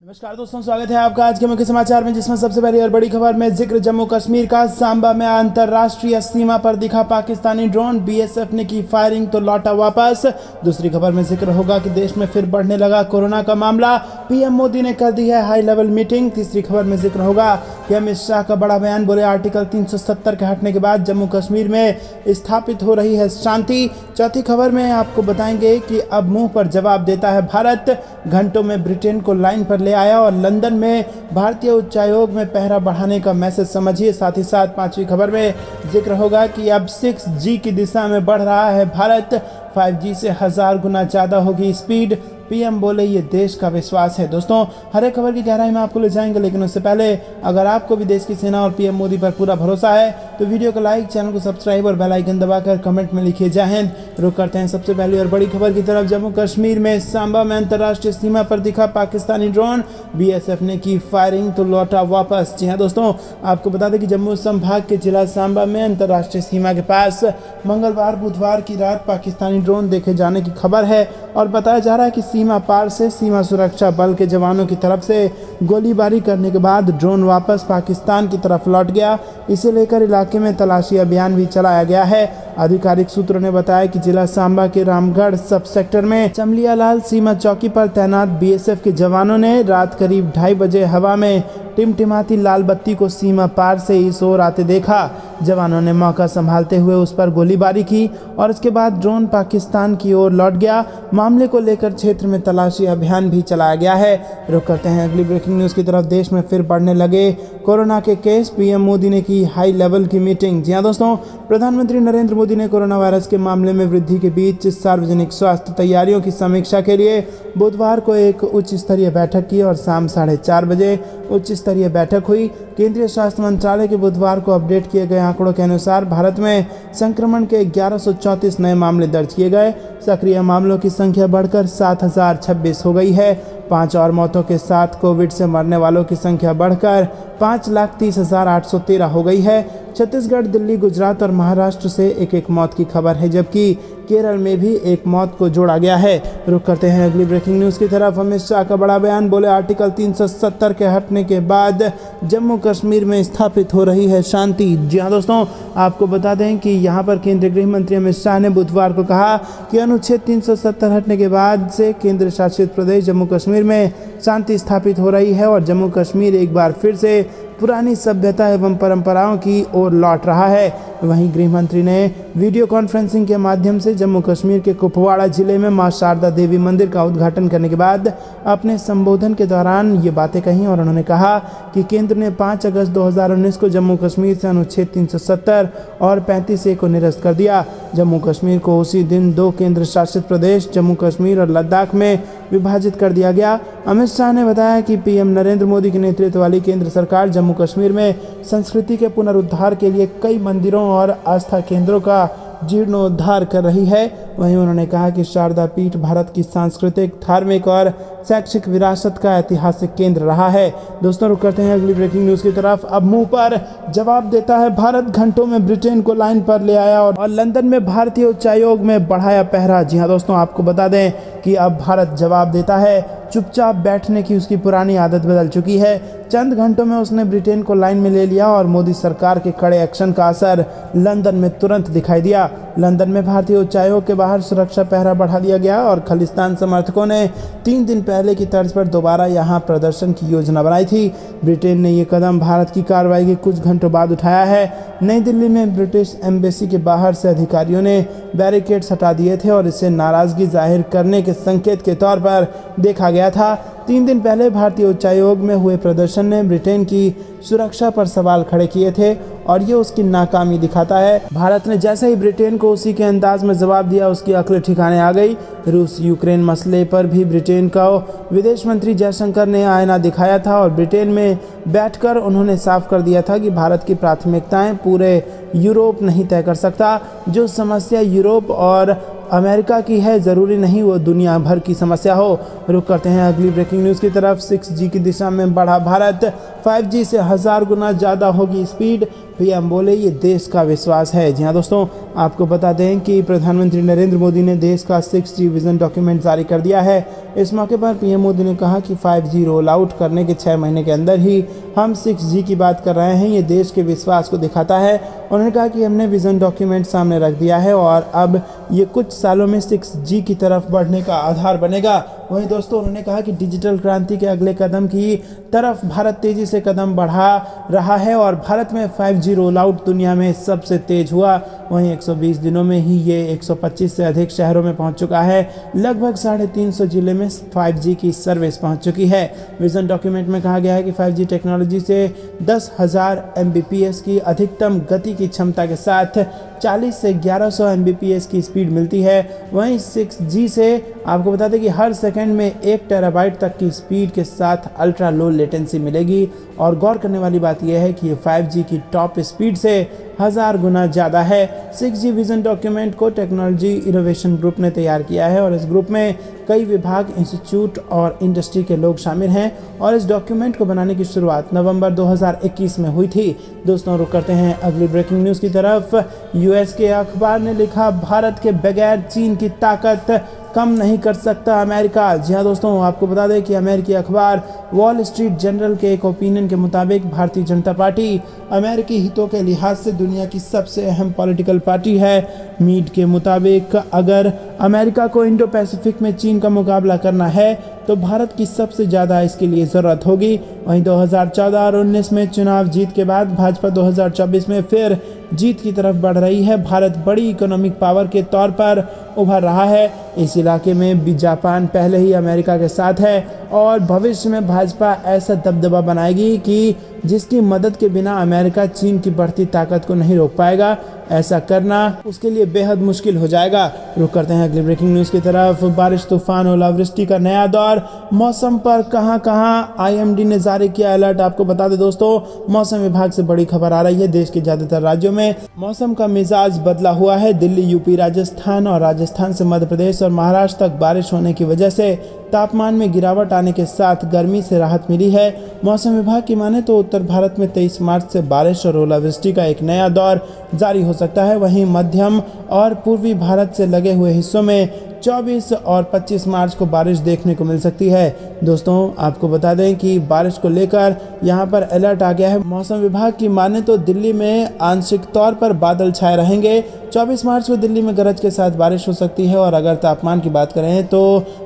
नमस्कार दोस्तों, स्वागत है आपका आज के मुख्य समाचार में, जिसमें सबसे पहली और बड़ी खबर में जिक्र जम्मू कश्मीर का। सांबा में अंतर्राष्ट्रीय सीमा पर दिखा पाकिस्तानी ड्रोन, बीएसएफ ने की फायरिंग तो लौटा वापस। दूसरी खबर में जिक्र होगा कि देश में फिर बढ़ने लगा कोरोना का मामला, पीएम मोदी ने कर दी है हाई लेवल मीटिंग। तीसरी खबर में जिक्र होगा कि अमित शाह का बड़ा बयान, बोले आर्टिकल 370 के हटने के बाद जम्मू कश्मीर में स्थापित हो रही है शांति। चौथी खबर में आपको बताएंगे कि अब मुंह पर जवाब देता है भारत, घंटों में ब्रिटेन को लाइन पर ले आया और लंदन में भारतीय उच्चायोग में पहरा बढ़ाने का मैसेज समझिए। साथ ही साथ पांचवी खबर में जिक्र होगा कि अब 6G की दिशा में बढ़ रहा है भारत, 5G से 1000 गुना ज़्यादा होगी स्पीड, पीएम बोले ये देश का विश्वास है। दोस्तों, हर एक खबर की गहराई में आपको ले जाएंगे, लेकिन उससे पहले अगर आपको भी देश की सेना और पीएम मोदी पर पूरा भरोसा है तो वीडियो को लाइक, चैनल को सब्सक्राइब और बेल आइकन दबाकर कमेंट में लिखिए जय हिंद। रुक करते हैं सबसे पहली और बड़ी खबर की तरफ। जम्मू कश्मीर में सांबा में अंतर्राष्ट्रीय सीमा पर दिखा पाकिस्तानी ड्रोन, बीएसएफ ने की फायरिंग तो लौटा वापस। जी हाँ दोस्तों, आपको बता दें कि जम्मू संभाग के जिला सांबा में अंतर्राष्ट्रीय सीमा के पास मंगलवार बुधवार की रात पाकिस्तानी ड्रोन देखे जाने की खबर है और बताया जा रहा है कि सीमा पार से सीमा सुरक्षा बल के जवानों की तरफ से गोलीबारी करने के बाद ड्रोन वापस पाकिस्तान की तरफ लौट गया। इसे लेकर इलाके में तलाशी अभियान भी चलाया गया है। आधिकारिक सूत्रों ने बताया कि जिला सांबा के रामगढ़ सब सेक्टर में चमलियालाल सीमा चौकी पर तैनात बीएसएफ के जवानों ने रात करीब 2:30 बजे हवा में टिमटिमाती लाल बत्ती को सीमा पार से इस ओर आते देखा। जवानों ने मौका संभालते हुए उस पर गोलीबारी की और इसके बाद ड्रोन पाकिस्तान की ओर लौट गया। मामले को लेकर क्षेत्र में तलाशी अभियान भी चलाया गया है। रुक करते हैं अगली ब्रेकिंग न्यूज़ की तरफ। देश में फिर बढ़ने लगे कोरोना के केस, पीएम मोदी ने की हाई लेवल की मीटिंग। जी हाँ दोस्तों, प्रधानमंत्री नरेंद्र मोदी ने कोरोना वायरस के मामले में वृद्धि के बीच सार्वजनिक स्वास्थ्य तैयारियों की समीक्षा के लिए बुधवार को एक उच्च स्तरीय बैठक की और शाम 4:30 बजे उच्च स्तरीय बैठक हुई। केंद्रीय स्वास्थ्य मंत्रालय के बुधवार को अपडेट किए गए आंकड़ों के अनुसार भारत में संक्रमण के 1134 नए मामले दर्ज किए गए। सक्रिय मामलों की संख्या बढ़कर 7026 हो गई है। 5 और मौतों के साथ कोविड से मरने वालों की संख्या बढ़कर 5,30,813 हो गई है। छत्तीसगढ़, दिल्ली, गुजरात और महाराष्ट्र से एक मौत की खबर है, जबकि केरल में भी एक मौत को जोड़ा गया है। रुक करते हैं अगली ब्रेकिंग न्यूज़ की तरफ। अमित शाह का बड़ा बयान, बोले आर्टिकल 370 के हटने के बाद जम्मू कश्मीर में स्थापित हो रही है शांति। जी हाँ दोस्तों, आपको बता दें कि यहाँ पर केंद्रीय गृह मंत्री अमित शाह ने बुधवार को कहा कि अनुच्छेद 370 हटने के बाद से केंद्र शासित प्रदेश जम्मू कश्मीर में शांति स्थापित हो रही है और जम्मू कश्मीर एक बार फिर से पुरानी सभ्यता एवं परंपराओं की ओर लौट रहा है। वहीं गृह मंत्री ने वीडियो कॉन्फ्रेंसिंग के माध्यम से जम्मू कश्मीर के कुपवाड़ा जिले में मां शारदा देवी मंदिर का उद्घाटन करने के बाद अपने संबोधन के दौरान ये बातें कही और उन्होंने कहा कि केंद्र ने 5 अगस्त 2019 को जम्मू कश्मीर से अनुच्छेद 370 और 35A को निरस्त कर दिया। जम्मू कश्मीर को उसी दिन 2 केंद्र शासित प्रदेश जम्मू कश्मीर और लद्दाख में विभाजित कर दिया गया। अमित शाह ने बताया कि पीएम नरेंद्र मोदी के नेतृत्व वाली केंद्र सरकार जम्मू कश्मीर में संस्कृति के पुनरुद्धार के लिए कई मंदिरों और आस्था केंद्रों का जीर्णोद्धार कर रही है। वहीं उन्होंने कहा कि शारदा पीठ भारत की सांस्कृतिक, धार्मिक और शैक्षिक विरासत का ऐतिहासिक केंद्र रहा है। दोस्तों, रुक करते हैं अगली ब्रेकिंग न्यूज़ की तरफ। अब मुंह पर जवाब देता है भारत, घंटों में ब्रिटेन को लाइन पर ले आया और लंदन में भारतीय उच्चायोग में बढ़ाया पहरा। जी हाँ दोस्तों, आपको बता दें कि अब भारत जवाब देता है। चुपचाप बैठने की उसकी पुरानी आदत बदल चुकी है। चंद घंटों में उसने ब्रिटेन को लाइन में ले लिया और मोदी सरकार के कड़े एक्शन का असर लंदन में तुरंत दिखाई दिया। लंदन में भारतीय उच्चायोग के बाहर सुरक्षा पहरा बढ़ा दिया गया और खालिस्तान समर्थकों ने 3 दिन पहले की तर्ज पर दोबारा यहां प्रदर्शन की योजना बनाई थी। ब्रिटेन ने ये कदम भारत की कार्रवाई के कुछ घंटों बाद उठाया है। नई दिल्ली में ब्रिटिश एम्बेसी के बाहर से अधिकारियों ने बैरिकेड्स हटा दिए थे और इसे नाराजगी जाहिर करने के संकेत के तौर पर देखा गया था। 3 दिन पहले भारतीय उच्चायोग में हुए प्रदर्शन ने ब्रिटेन की सुरक्षा पर सवाल खड़े किए थे और ये उसकी नाकामी दिखाता है। भारत ने जैसे ही ब्रिटेन को उसी के अंदाज में जवाब दिया, उसकी अक्ल ठिकाने आ गई। रूस यूक्रेन मसले पर भी ब्रिटेन का विदेश मंत्री जयशंकर ने आईना दिखाया था और ब्रिटेन में बैठकर उन्होंने साफ कर दिया था कि भारत की प्राथमिकताएं पूरे यूरोप नहीं तय कर सकता। जो समस्या यूरोप और अमेरिका की है, ज़रूरी नहीं वो दुनिया भर की समस्या हो। रुक करते हैं अगली ब्रेकिंग न्यूज़ की तरफ। 6G की दिशा में बढ़ा भारत, 5G से 1000 गुना ज़्यादा होगी स्पीड, पीएम बोले ये देश का विश्वास है। जी हाँ दोस्तों, आपको बता दें कि प्रधानमंत्री नरेंद्र मोदी ने देश का 6G विजन डॉक्यूमेंट जारी कर दिया है। इस मौके पर पीएम मोदी ने कहा कि 5G रोल आउट करने के 6 महीने के अंदर ही हम 6G की बात कर रहे हैं, ये देश के विश्वास को दिखाता है। उन्होंने कहा कि हमने विजन डॉक्यूमेंट सामने रख दिया है और अब ये कुछ सालों में 6G की तरफ बढ़ने का आधार बनेगा। वहीं दोस्तों उन्होंने कहा कि डिजिटल क्रांति के अगले कदम की तरफ भारत तेजी से कदम बढ़ा रहा है और भारत में 5G रोल आउट दुनिया में सबसे तेज हुआ। वहीं 120 दिनों में ही ये 125 से अधिक शहरों में पहुंच चुका है। लगभग 350 जिले में 5G की सर्विस पहुंच चुकी है। विजन डॉक्यूमेंट में कहा गया है कि 5G टेक्नोलॉजी से 10,000 Mbps की अधिकतम गति की क्षमता के साथ 40 से 1100 Mbps की स्पीड मिलती है। वहीं 6G से आपको बता दें कि हर सेकंड में 1 टेराबाइट तक की स्पीड के साथ अल्ट्रा लो लेटेंसी मिलेगी। और गौर करने वाली बात यह है कि ये 5G की टॉप स्पीड से 1000 गुना ज़्यादा है। 6G विजन डॉक्यूमेंट को टेक्नोलॉजी इनोवेशन ग्रुप ने तैयार किया है और इस ग्रुप में कई विभाग, इंस्टीट्यूट और इंडस्ट्री के लोग शामिल हैं और इस डॉक्यूमेंट को बनाने की शुरुआत नवंबर 2021 में हुई थी। दोस्तों रुक करते हैं अगली ब्रेकिंग न्यूज़ की तरफ। यूएस के अखबार ने लिखा, भारत के बगैर चीन की ताकत कम नहीं कर सकता अमेरिका। जी हाँ दोस्तों, आपको बता दें कि अमेरिकी अखबार वॉल स्ट्रीट जर्नल के एक ओपिनियन के मुताबिक भारतीय जनता पार्टी अमेरिकी हितों के लिहाज से दुनिया की सबसे अहम पॉलिटिकल पार्टी है। मीड के मुताबिक अगर अमेरिका को इंडो पैसिफिक में चीन का मुकाबला करना है तो भारत की सबसे ज़्यादा इसके लिए ज़रूरत होगी। वहीं 2014 और 19 में चुनाव जीत के बाद भाजपा 2024 में फिर जीत की तरफ बढ़ रही है। भारत बड़ी इकोनॉमिक पावर के तौर पर उभर रहा है। इस इलाके में भी जापान पहले ही अमेरिका के साथ है और भविष्य में भाजपा ऐसा दबदबा बनाएगी कि जिसकी मदद के बिना अमेरिका चीन की बढ़ती ताकत को नहीं रोक पाएगा। ऐसा करना उसके लिए बेहद मुश्किल हो जाएगा। रुक करते हैं अगली ब्रेकिंग न्यूज़ की तरफ। बारिश, तूफान, ओलावृष्टि का नया दौर, मौसम पर कहां आईएमडी ने जारी किया अलर्ट। आपको बता दें दोस्तों, मौसम विभाग से बड़ी खबर आ रही है। देश के ज्यादातर राज्यों में मौसम का मिजाज बदला हुआ है। दिल्ली, यूपी, राजस्थान और राजस्थान से मध्य प्रदेश और महाराष्ट्र तक बारिश होने की वजह से तापमान में गिरावट आने के साथ गर्मी से राहत मिली है। मौसम विभाग की माने तो उत्तर भारत में 23 मार्च से बारिश और ओलावृष्टि का एक नया दौर जारी हो सकता है। वहीं मध्यम और पूर्वी भारत से लगे हुए हिस्सों में 24 और 25 मार्च को बारिश देखने को मिल सकती है। दोस्तों आपको बता दें कि बारिश को लेकर यहां पर अलर्ट आ गया है। मौसम विभाग की माने तो दिल्ली में आंशिक तौर पर बादल छाए रहेंगे। 24 मार्च को दिल्ली में गरज के साथ बारिश हो सकती है और अगर तापमान की बात करें तो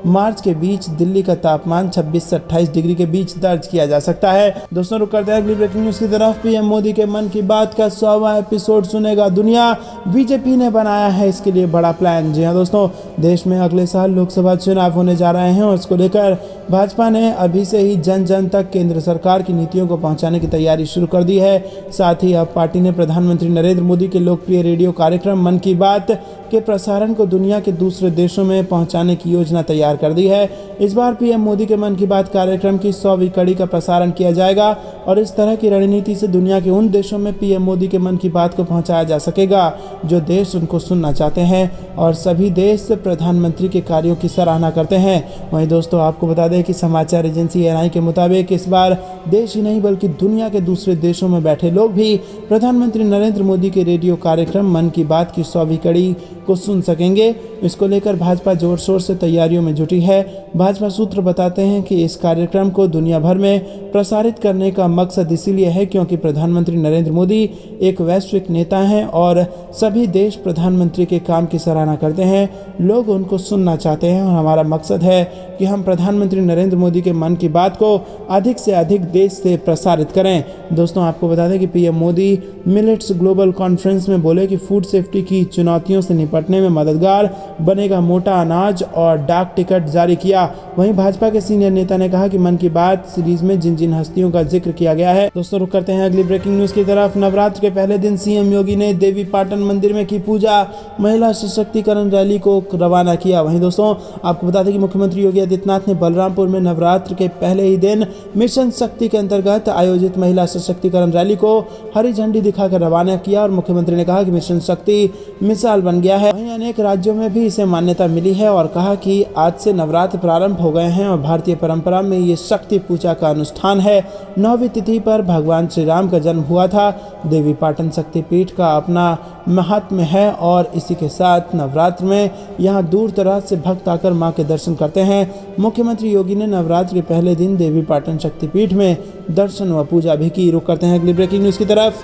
मार्च के बीच दिल्ली का तापमान 26 से 28 डिग्री के बीच दर्ज किया जा सकता है। दोस्तों रुक करते हैं अगली ब्रेकिंग न्यूज़ की तरफ। पीएम मोदी के मन की बात का 100वां एपिसोड सुनेगा दुनिया, बीजेपी ने बनाया है इसके लिए बड़ा प्लान। जी हाँ दोस्तों, देश में अगले साल लोकसभा चुनाव होने जा रहे हैं और इसको लेकर भाजपा ने अभी से ही जन जन तक केंद्र सरकार की नीतियों को पहुंचाने की तैयारी शुरू कर दी है। साथ ही अब पार्टी ने प्रधानमंत्री नरेंद्र मोदी के लोकप्रिय रेडियो कार्यक्रम मन की बात के प्रसारण को दुनिया के दूसरे देशों में पहुंचाने की योजना तैयार कर दी है। इस बार पीएम मोदी के मन की बात कार्यक्रम की 100वीं कड़ी का प्रसारण किया जाएगा और इस तरह की रणनीति से दुनिया के उन देशों में पीएम मोदी के मन की बात को पहुंचाया जा सकेगा जो देश उनको सुनना चाहते हैं और सभी देश प्रधानमंत्री के कार्यों की सराहना करते हैं। वहीं दोस्तों आपको बता दें कि समाचार एजेंसी एएनआई के मुताबिक इस बार देश ही नहीं बल्कि दुनिया के दूसरे देशों में बैठे लोग भी प्रधानमंत्री नरेंद्र मोदी के रेडियो कार्यक्रम मन की बात की 100वीं कड़ी को सुन सकेंगे। इसको लेकर भाजपा जोर शोर से तैयारियों में जुटी है। भाजपा सूत्र बताते हैं कि इस कार्यक्रम को दुनिया भर में प्रसारित करने का मकसद इसीलिए है क्योंकि प्रधानमंत्री नरेंद्र मोदी एक वैश्विक नेता हैं और सभी देश प्रधानमंत्री के काम की सराहना करते हैं। लोग उनको सुनना चाहते हैं और हमारा मकसद है कि हम प्रधानमंत्री नरेंद्र मोदी के मन की बात को अधिक से अधिक देश से प्रसारित करें। दोस्तों आपको बता दें कि PM Modi millets global conference में बोले कि फूड सेफ्टी की चुनौतियों से निपटने में मददगार बनेगा मोटा अनाज और डाक टिकट जारी किया। वहीं भाजपा के सीनियर नेता ने कहा कि मन की बात सीरीज में जिन जिन हस्तियों का जिक्र किया गया है। दोस्तों रुक करते हैं अगली ब्रेकिंग न्यूज की तरफ। नवरात्र के पहले दिन सीएम योगी ने देवी पाटन मंदिर में की पूजा, महिला सशक्तिकरण रैली को रवाना किया। वहीं दोस्तों आपको बता दें कि मुख्यमंत्री योगी आदित्यनाथ ने बलरामपुर में नवरात्र के पहले ही दिन मिशन शक्ति के अंतर्गत आयोजित महिला सशक्तिकरण रैली को हरी झंडी दिखाकर रवाना किया और मुख्यमंत्री ने कहा कि मिशन शक्ति मिसाल बन गया है। वहीं वहीं अनेक राज्यों में भी इसे मान्यता मिली है और कहा कि आज से नवरात्र प्रारंभ हो गए हैं और भारतीय परंपरा में ये शक्ति पूजा का अनुष्ठान है। 9वीं तिथि पर भगवान श्री राम का जन्म हुआ था। देवी पाटन शक्तिपीठ का अपना महात्म्य है और इसी के साथ नवरात्र में यहाँ दूर दराज से भक्त आकर मां के दर्शन करते हैं। मुख्यमंत्री योगी ने नवरात्र के पहले दिन देवी पाटन शक्तिपीठ में दर्शन व पूजा भी की। रुक करते हैं अगली ब्रेकिंग न्यूज की तरफ।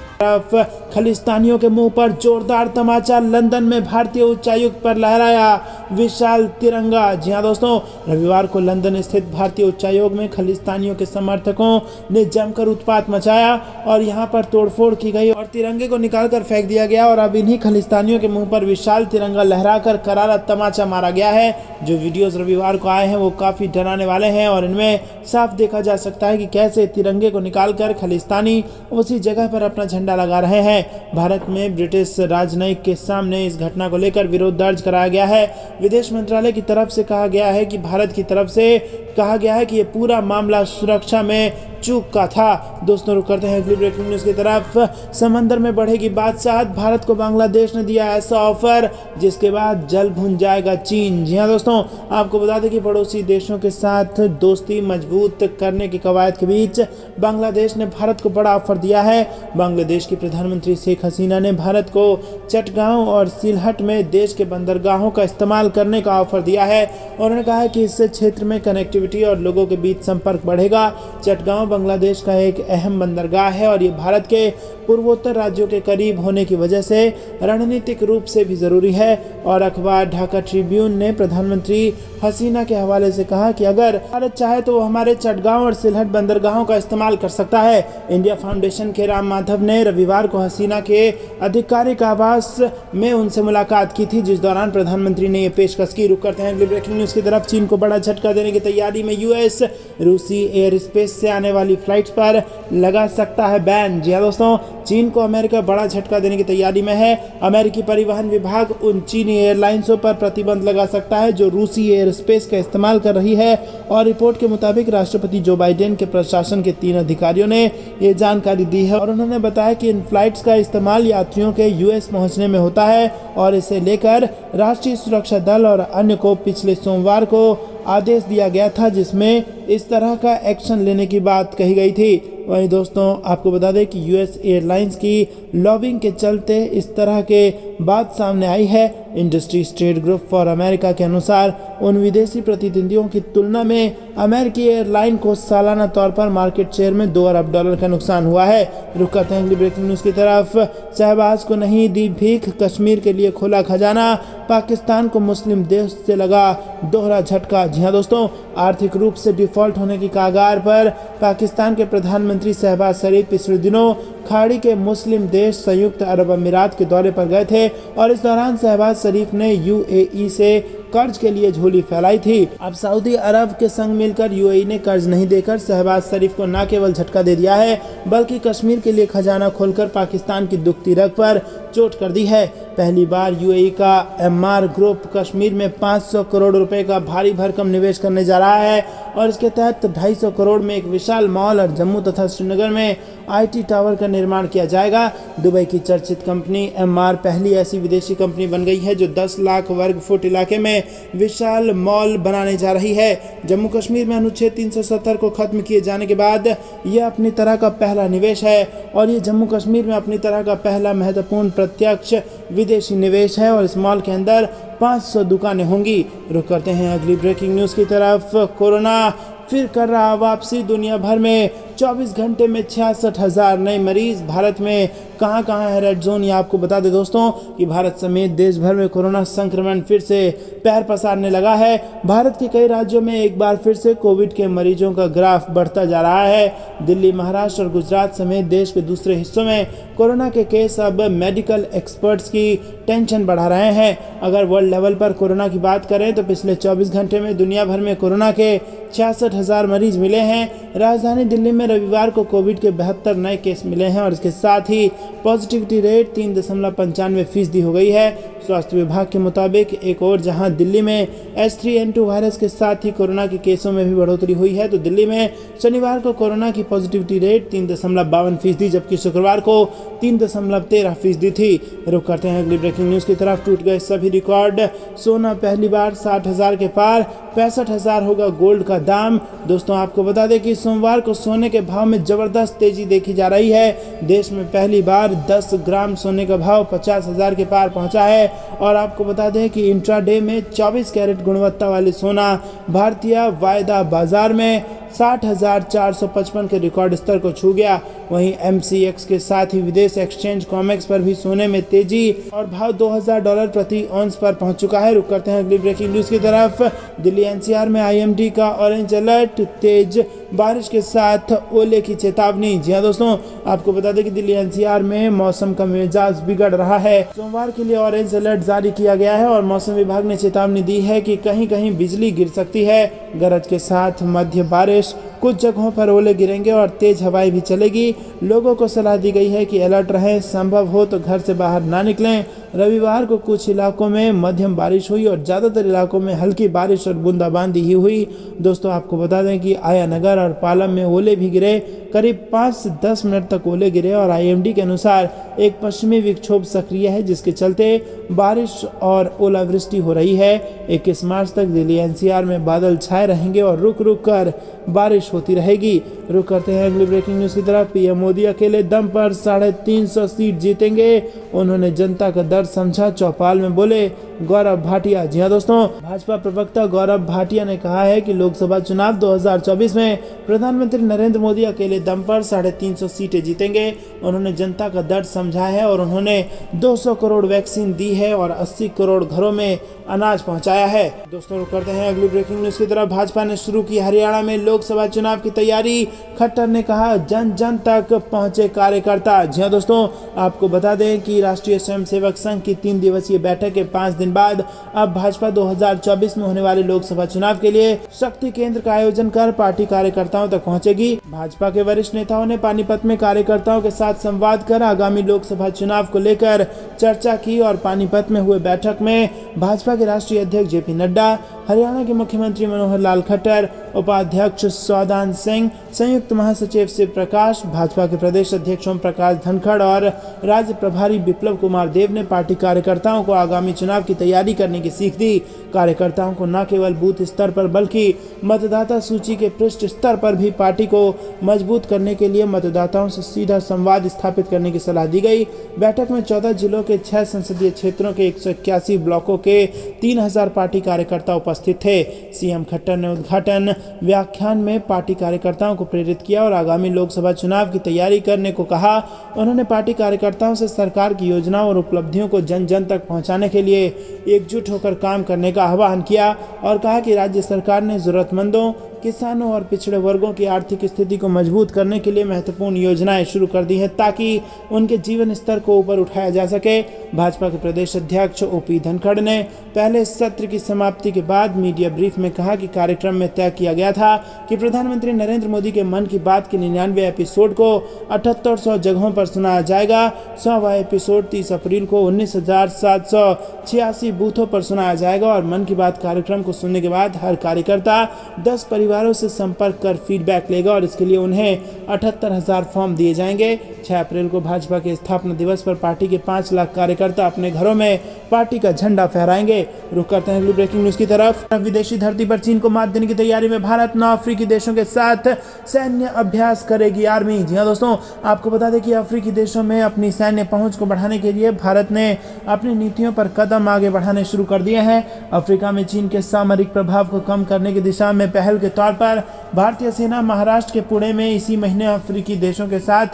खलिस्तानियों के मुंह पर जोरदार तमाचा। लंदन में भारतीय उच्चायुक्त पर लहराया विशाल तिरंगा। जी हां दोस्तों, रविवार को लंदन स्थित भारतीय उच्चायोग में खलिस्तानियों के समर्थकों ने जमकर उत्पात मचाया और यहां पर तोड़फोड़ की गई और तिरंगे को निकालकर फेंक दिया गया और अब इन्हीं खलिस्तानियों के मुंह पर विशाल तिरंगा लहराकर करारा तमाचा मारा गया है। जो वीडियोस रविवार को आए हैं वो काफी डराने वाले हैं और इनमें साफ देखा जा सकता है कि कैसे तिरंगे को निकालकर खलिस्तानी उसी जगह पर अपना झंडा लगा रहे हैं। भारत में ब्रिटिश राजनयिक के सामने इस घटना को लेकर विरोध दर्ज कराया गया है। विदेश मंत्रालय की तरफ से कहा गया है कि भारत की तरफ से कहा गया है कि ये पूरा मामला सुरक्षा में चूक का था। दोस्तों रुक करते हैं अगली ब्रेकिंग न्यूज की तरफ। समंदर में बढ़ेगी बादशाहत। भारत को बांग्लादेश ने दिया ऐसा ऑफर जिसके बाद जल भुन जाएगा चीन। जी हां दोस्तों, आपको बता दें कि पड़ोसी देशों के साथ दोस्ती मजबूत करने की कवायद के बीच बांग्लादेश ने भारत को बड़ा ऑफर दिया है। बांग्लादेश की प्रधानमंत्री शेख हसीना ने भारत को चटगांव और सिलहट में देश के बंदरगाहों का इस्तेमाल करने का ऑफर दिया है और उन्होंने कहा है कि इससे क्षेत्र में कनेक्टिविटी और लोगों के बीच संपर्क बढ़ेगा। चटगांव बांग्लादेश का एक अहम बंदरगाह है और ये भारत के पूर्वोत्तर राज्यों के करीब होने की वजह से रणनीतिक रूप से भी जरूरी है। और अखबार ढाका ट्रिब्यून ने प्रधानमंत्री हसीना के हवाले से कहा कि अगर भारत चाहे तो वो हमारे चटगांव और सिलहट बंदरगाहों का इस्तेमाल कर सकता है। इंडिया फाउंडेशन के राम माधव ने रविवार को हसीना के आधिकारिक आवास में उनसे मुलाकात की थी, जिस दौरान प्रधानमंत्री ने ये पेशकश की। रुक करते हैं अगली ब्रेकिंग न्यूज की तरफ। चीन को बड़ा झटका देने की तैयारी में यूएस। रूसी एयर स्पेस से आने वाली फ्लाइट्स पर लगा सकता है बैन। जी हां दोस्तों, चीन को अमेरिका बड़ा झटका देने की तैयारी में है। अमेरिकी परिवहन विभाग उन चीनी एयरलाइंसों पर प्रतिबंध लगा सकता है जो रूसी एयर स्पेस का इस्तेमाल कर रही है। और रिपोर्ट के मुताबिक राष्ट्रपति जो बाइडेन के प्रशासन के 3 अधिकारियों ने ये जानकारी दी है और उन्होंने बताया कि इन फ्लाइट्स का इस्तेमाल यात्रियों के यूएस पहुंचने में होता है और इसे लेकर राष्ट्रीय सुरक्षा दल और अन्य को पिछले सोमवार को आदेश दिया गया था, जिसमें इस तरह का एक्शन लेने की बात कही गई थी। वहीं दोस्तों आपको बता दें कि यूएस एयरलाइंस की लॉबिंग के चलते इस तरह के बात सामने आई है। Industry state group for America के अनुसार उन विदेशी प्रतिद्वंदियों की तुलना में अमेरिकी एयरलाइन को सालाना तौर पर मार्केट शेयर में $2 अरब का नुकसान हुआ है। रुक करते हैं अगली ब्रेकिंग न्यूज की तरफ। शहबाज को नहीं दी भीख, कश्मीर के लिए खोला खजाना। पाकिस्तान को मुस्लिम देश से लगा दोहरा झटका। जी हां दोस्तों, आर्थिक रूप से डिफॉल्ट होने की कगार पर पाकिस्तान के प्रधानमंत्री शहबाज शरीफ पिछले दिनों खाड़ी के मुस्लिम देश संयुक्त अरब अमीरात के दौरे पर गए थे और इस दौरान शहबाज शरीफ ने यूएई से कर्ज के लिए झोली फैलाई थी। अब सऊदी अरब के संग मिलकर यूएई ने कर्ज नहीं देकर शहबाज शरीफ को न केवल झटका दे दिया है बल्कि कश्मीर के लिए खजाना खोलकर पाकिस्तान की दुखती रग पर चोट कर दी है। पहली बार यूएई का एमआर ग्रुप कश्मीर में 500 करोड़ रुपए का भारी भरकम निवेश करने जा रहा है और इसके तहत 250 करोड़ में एक विशाल मॉल और जम्मू तथा श्रीनगर में आईटी टावर का निर्माण किया जाएगा। दुबई की चर्चित कंपनी एमआर पहली ऐसी विदेशी कंपनी बन गई है जो 10 लाख वर्ग फुट इलाके में विशाल मॉल बनाने जा रही है। जम्मू कश्मीर में अनुच्छेद 370 को खत्म किए जाने के बाद यह अपनी तरह का पहला निवेश है और ये जम्मू कश्मीर में अपनी तरह का पहला महत्वपूर्ण प्रत्यक्ष विदेशी निवेश है और इस मॉल के अंदर 500 दुकानें होंगी। रुक करते हैं अगली ब्रेकिंग न्यूज़ की तरफ। कोरोना फिर कर रहा वापसी। दुनिया भर में 24 घंटे में 66,000 नए मरीज। भारत में कहां है रेड जोन, ये आपको बता दें दोस्तों कि भारत समेत देश भर में कोरोना संक्रमण फिर से पैर पसारने लगा है। भारत के कई राज्यों में एक बार फिर से कोविड के मरीजों का ग्राफ बढ़ता जा रहा है। दिल्ली, महाराष्ट्र और गुजरात समेत देश के दूसरे हिस्सों में कोरोना के केस अब मेडिकल एक्सपर्ट्स की टेंशन बढ़ा रहे हैं। अगर वर्ल्ड लेवल पर कोरोना की बात करें तो पिछले 24 घंटे में दुनिया भर में कोरोना के 66,000 मरीज मिले हैं। राजधानी दिल्ली में रविवार को कोविड के 72 नए केस मिले हैं और इसके साथ ही पॉजिटिविटी रेट 3.95% हो गई है। स्वास्थ्य विभाग के मुताबिक एक और जहां दिल्ली में H3N2 वायरस के साथ ही कोरोना के केसों में भी बढ़ोतरी हुई है तो दिल्ली में शनिवार को कोरोना की पॉजिटिविटी रेट 3.52%, जबकि शुक्रवार को 3.13% थी। रुक करते हैं अगली ब्रेकिंग न्यूज़ की तरफ। टूट गए सभी रिकॉर्ड, सोना पहली बार 60,000 के पार, 65,000 होगा गोल्ड का दाम। दोस्तों आपको बता दें कि सोमवार को सोने के भाव में जबरदस्त तेजी देखी जा रही है। देश में पहली बार 10 ग्राम सोने का भाव 50,000 के पार पहुंचा है। और आपको बता दें कि इंट्राडे में 24 कैरेट गुणवत्ता वाले सोना भारतीय वायदा बाजार में 60,455 के रिकॉर्ड स्तर को छू गया। वहीं MCX के साथ ही विदेश एक्सचेंज कॉमेक्स पर भी सोने में तेजी और भाव $2,000 प्रति औंस पर पहुंच चुका है। रुक करते हैं अगली ब्रेकिंग न्यूज़ की तरफ। दिल्ली NCR में IMD का ऑरेंज अलर्ट, तेज बारिश के साथ ओले की चेतावनी। जी हाँ दोस्तों, आपको बता दें कि दिल्ली NCR में मौसम का मिजाज बिगड़ रहा है। सोमवार के लिए ऑरेंज अलर्ट जारी किया गया है और मौसम विभाग ने चेतावनी दी है कि कहीं कहीं बिजली गिर सकती है। गरज के साथ मध्य बारिश, कुछ जगहों पर ओले गिरेंगे और तेज हवाएं भी चलेगी। लोगों को सलाह दी गई है कि अलर्ट रहें, संभव हो तो घर से बाहर ना निकलें। रविवार को कुछ इलाकों में मध्यम बारिश हुई और ज़्यादातर इलाकों में हल्की बारिश और बूंदाबांदी ही हुई। दोस्तों आपको बता दें कि आया नगर और पालम में ओले भी गिरे, करीब 5 से 10 मिनट तक ओले गिरे। और IMD के अनुसार एक पश्चिमी विक्षोभ सक्रिय है जिसके चलते बारिश और ओलावृष्टि हो रही है। 21 मार्च तक दिल्ली NCR में बादल छाए रहेंगे और रुक रुक कर बारिश होती रहेगी। रुक करते हैं अगली ब्रेकिंग न्यूज़ की तरफ। PM मोदी अकेले दम पर 350 सीट जीतेंगे, उन्होंने जनता का दर्द समझा, चौपाल में बोले गौरव भाटिया। जी हाँ दोस्तों, भाजपा प्रवक्ता गौरव भाटिया ने कहा है कि लोकसभा चुनाव 2024 में प्रधानमंत्री नरेंद्र मोदी अकेले दम पर 350 सीटें जीतेंगे। उन्होंने जनता का दर्द समझा है और उन्होंने 200 करोड़ वैक्सीन दी है और 80 करोड़ घरों में अनाज पहुंचाया है। दोस्तों रुक करते हैं अगली ब्रेकिंग न्यूज़ की तरफ। भाजपा ने शुरू की हरियाणा में लोकसभा चुनाव की तैयारी, खट्टर ने कहा जन जन तक पहुंचे कार्यकर्ता। जी हाँ दोस्तों, आपको बता दें कि राष्ट्रीय स्वयंसेवक संघ की 3 दिवसीय बैठक के 5 दिन बाद अब भाजपा 2024 में होने वाले लोकसभा चुनाव के लिए शक्ति केंद्र का आयोजन कर पार्टी कार्यकर्ताओं तक पहुंचेगी। भाजपा के वरिष्ठ नेताओं ने पानीपत में कार्यकर्ताओं के साथ संवाद कर आगामी लोकसभा चुनाव को लेकर चर्चा की और पानीपत में हुए बैठक में भाजपा के राष्ट्रीय अध्यक्ष JP नड्डा, हरियाणा के मुख्यमंत्री मनोहर लाल खट्टर, उपाध्यक्ष सौदान सिंह, संयुक्त महासचिव शिव प्रकाश, भाजपा के प्रदेश अध्यक्ष ओम प्रकाश धनखड़ और राज्य प्रभारी विप्लव कुमार देव ने पार्टी कार्यकर्ताओं को आगामी चुनाव की तैयारी करने की सीख दी। कार्यकर्ताओं को न केवल बूथ स्तर पर बल्कि मतदाता सूची के पृष्ठ स्तर पर भी पार्टी को मजबूत करने के लिए मतदाताओं से सीधा संवाद स्थापित करने की सलाह दी गई। बैठक में 14 जिलों के 6 संसदीय क्षेत्रों के 181 ब्लॉकों के 3000 पार्टी कार्यकर्ता उपस्थित थे। CM खट्टर ने उद्घाटन व्याख्यान में पार्टी कार्यकर्ताओं को प्रेरित किया और आगामी लोकसभा चुनाव की तैयारी करने को कहा। उन्होंने पार्टी कार्यकर्ताओं से सरकार की योजनाओं और उपलब्धियों को जन जन तक पहुंचाने के लिए एकजुट होकर काम करने का आह्वान किया और कहा कि राज्य सरकार ने जरूरतमंदों, किसानों और पिछड़े वर्गों की आर्थिक स्थिति को मजबूत करने के लिए महत्वपूर्ण योजनाएं शुरू कर दी हैं ताकि उनके जीवन स्तर को ऊपर उठाया जा सके। भाजपा के प्रदेश अध्यक्ष OP धनखड़ ने पहले सत्र की समाप्ति के बाद मीडिया ब्रीफ में कहा कि कार्यक्रम में तय किया गया था कि प्रधानमंत्री नरेंद्र मोदी के मन की बात के 99 एपिसोड को 7800 जगहों पर सुनाया जाएगा। 100वां एपिसोड 30 अप्रैल को 19,786 बूथों पर सुनाया जाएगा और मन की बात कार्यक्रम को सुनने के बाद हर कार्यकर्ता 10 परिवारों से संपर्क कर फीडबैक लेगा और इसके लिए उन्हें 78,000 फॉर्म दिए जाएंगे। 6 अप्रैल को भाजपा के स्थापना दिवस पर पार्टी के 5 लाख कार्यकर्ता अपने घरों में पार्टी का झंडा फहराएंगे। रुक करते हैं अगली ब्रेकिंग न्यूज की तरफ। विदेशी धरती पर चीन को मात देने की तैयारी में भारत 9 अफ्रीकी देशों के साथ सैन्य अभ्यास करेगी आर्मी। जी हाँ दोस्तों, आपको बता दें कि अफ्रीकी देशों में अपनी सैन्य पहुंच को बढ़ाने के लिए भारत ने अपनी नीतियों पर कदम आगे बढ़ाने शुरू कर दिए हैं। अफ्रीका में चीन के सामरिक प्रभाव को कम करने की दिशा में पहल के तौर पर भारतीय सेना महाराष्ट्र के पुणे में इसी महीने अफ्रीकी देशों के साथ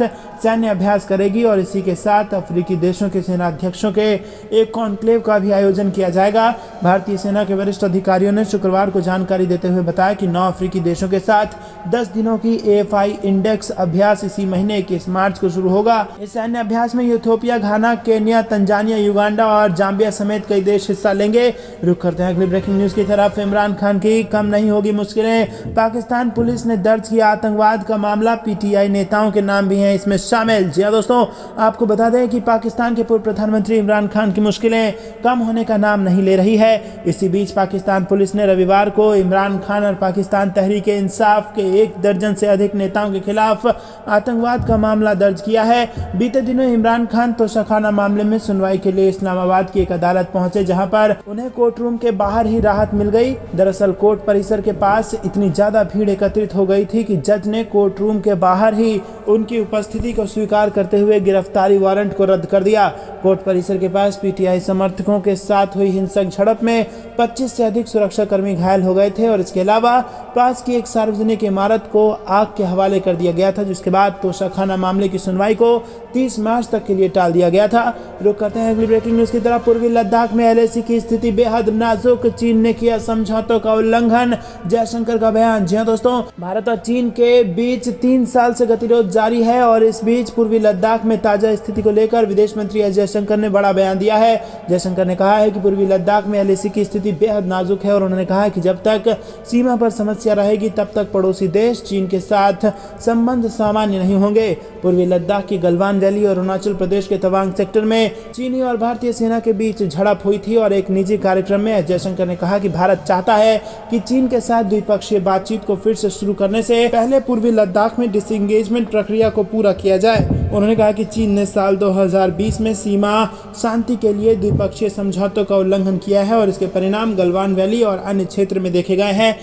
सैन्य अभ्यास करेगी और इसी के साथ अफ्रीकी देशों के सेनाध्यक्षों के एक कॉन्क्लेव का भी आयोजन किया जाएगा। भारतीय सेना के वरिष्ठ अधिकारियों ने शुक्रवार को जानकारी देते हुए बताया कि 9 अफ्रीकी देशों के साथ 10 दिनों की AFI इंडेक्स अभ्यास इसी महीने 21 मार्च को शुरू होगा। इस सैन्य अभ्यास में इथियोपिया, घाना, केन्या, तंजानिया, युगांडा और जाम्बिया समेत कई देश हिस्सा लेंगे। रुक करते हैं अगली ब्रेकिंग न्यूज की तरफ। इमरान खान की कम नहीं होगी मुश्किलें, पाकिस्तान पुलिस ने दर्ज किया आतंकवाद का मामला। पीटीआई नेताओं के नाम भी हैं इसमें शामिल। जी हाँ दोस्तों, आपको बता दें कि पाकिस्तान के पूर्व प्रधानमंत्री इमरान खान की मुश्किलें कम होने का नाम नहीं ले रही है। इसी बीच पाकिस्तान पुलिस ने रविवार को इमरान खान और पाकिस्तान तहरीक-ए-इंसाफ के 1 दर्जन से अधिक नेताओं के खिलाफ आतंकवाद का मामला दर्ज किया है। बीते दिनों इमरान खान तोशाखाना मामले में सुनवाई के लिए इस्लामाबाद की एक अदालत पहुंचे, जहां पर उन्हें कोर्ट रूम के बाहर ही राहत मिल गई। दरअसल कोर्ट परिसर के पास इतनी ज्यादा भीड़ एकत्रित हो गई थी कि जज ने कोर्ट रूम के बाहर ही उनकी उपस्थिति को स्वीकार करते हुए गिरफ्तारी वारंट को रद्द कर दिया। कोर्ट परिसर के पास पीटीआई समर्थकों के साथ हुई हिंसक झड़प में 25 से अधिक सुरक्षाकर्मी घायल हो गए थे और इसके अलावा पास की एक सार्वजनिक इमारत को आग के हवाले कर दिया गया था, जिसके बाद तोशाखाना मामले की सुनवाई को 30 मार्च तक के लिए टाल दिया गया था। रुक करते हैं अगली ब्रेकिंग न्यूज की तरफ। पूर्वी लद्दाख में एलएसी की स्थिति बेहद नाजुक, चीन ने किया समझौतों का उल्लंघन, जयशंकर का बयान। जी हाँ दोस्तों, भारत और चीन के बीच 3 साल से गतिरोध जारी है और इस बीच पूर्वी लद्दाख में ताजा स्थिति को लेकर विदेश मंत्री एस जयशंकर ने बड़ा बयान दिया है। जयशंकर ने कहा है कि पूर्वी लद्दाख में एलएसी की स्थिति बेहद नाजुक है और उन्होंने कहा है कि जब तक सीमा पर समस्या रहेगी तब तक पड़ोसी देश चीन के साथ संबंध सामान्य नहीं होंगे। पूर्वी लद्दाख की गलवान वैली और अरुणाचल प्रदेश के तवांग सेक्टर में चीनी और भारतीय सेना के बीच झड़प हुई थी और एक निजी कार्यक्रम में जयशंकर ने कहा कि भारत चाहता है कि चीन के साथ द्विपक्षीय बातचीत को फिर से शुरू करने से पहले पूर्वी लद्दाख में डिसएंगेजमेंट प्रक्रिया को पूरा किया जाए। उन्होंने कहा कि चीन ने साल 2020 में सीमा शांति के लिए द्विपक्षीय समझौतों का उल्लंघन किया है और इसके परिणाम गलवान वैली और अन्य क्षेत्र में देखे गए हैं।